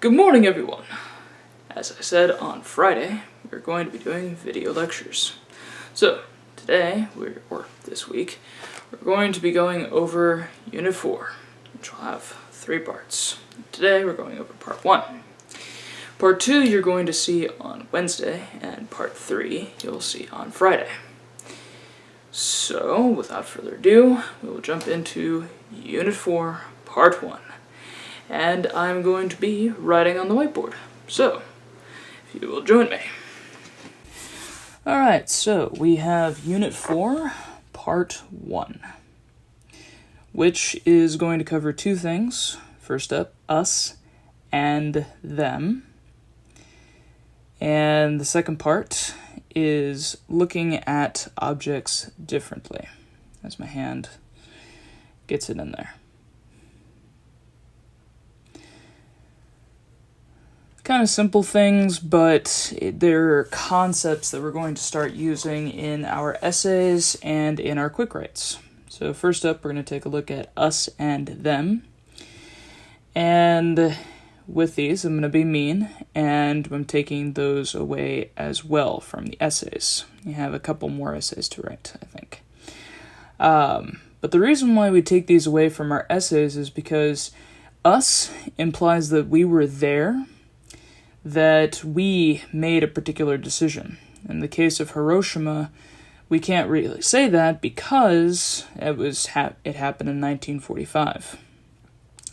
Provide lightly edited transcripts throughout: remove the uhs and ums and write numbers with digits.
Good morning, everyone! As I said, on Friday, we're going to be doing video lectures. So, today, or this week, we're going to be going over Unit 4, which will have 3 parts. Today, we're going over Part 1. Part 2 you're going to see on Wednesday, and Part 3 you'll see on Friday. So, without further ado, we will jump into Unit 4, Part 1. And I'm going to be writing on the whiteboard. So, if you will join me. Alright, so we have Unit 4, Part 1, which is going to cover 2 things. First up, us and them. And the second part is looking at objects differently, as my hand gets it in there. Kind of simple things, but they're concepts that we're going to start using in our essays and in our quick writes. So first up, we're going to take a look at us and them. And with these, I'm going to be mean, and I'm taking those away as well from the essays. You have a couple more essays to write, I think. But the reason why we take these away from our essays is because us implies that we were there, that we made a particular decision. In the case of Hiroshima, we can't really say that because it happened in 1945.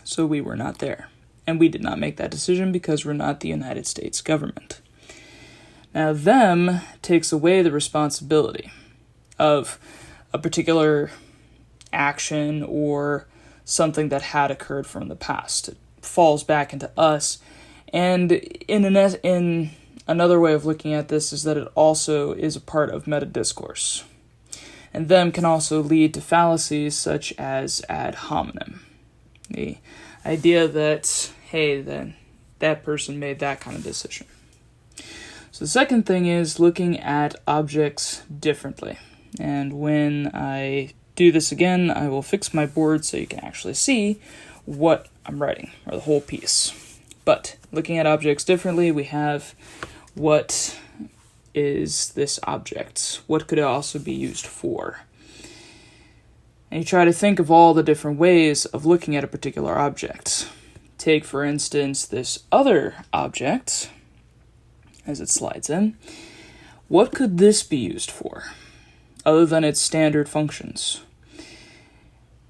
So we were not there. And we did not make that decision because we're not the United States government. Now, them takes away the responsibility of a particular action or something that had occurred from the past. It falls back into us. And in another way of looking at this is that it also is a part of meta-discourse. And them can also lead to fallacies such as ad hominem. The idea that, hey, that person made that kind of decision. So the second thing is looking at objects differently. And when I do this again, I will fix my board so you can actually see what I'm writing, or the whole piece. But looking at objects differently, we have what is this object? What could it also be used for? And you try to think of all the different ways of looking at a particular object. Take, for instance, this other object, as it slides in. What could this be used for, other than its standard functions?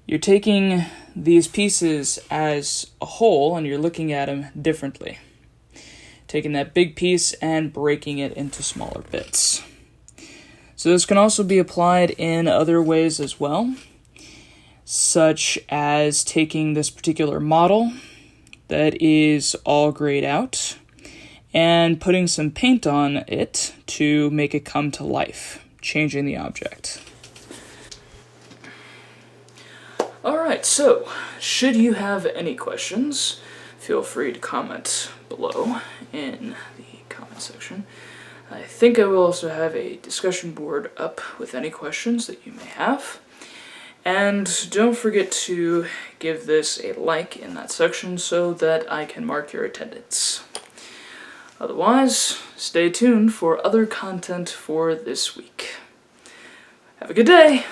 You're taking these pieces as a whole, and you're looking at them differently. Taking that big piece and breaking it into smaller bits. So this can also be applied in other ways as well, such as taking this particular model that is all grayed out and putting some paint on it to make it come to life, changing the object. Alright, so, should you have any questions, feel free to comment below in the comment section. I think I will also have a discussion board up with any questions that you may have. And don't forget to give this a like in that section so that I can mark your attendance. Otherwise, stay tuned for other content for this week. Have a good day!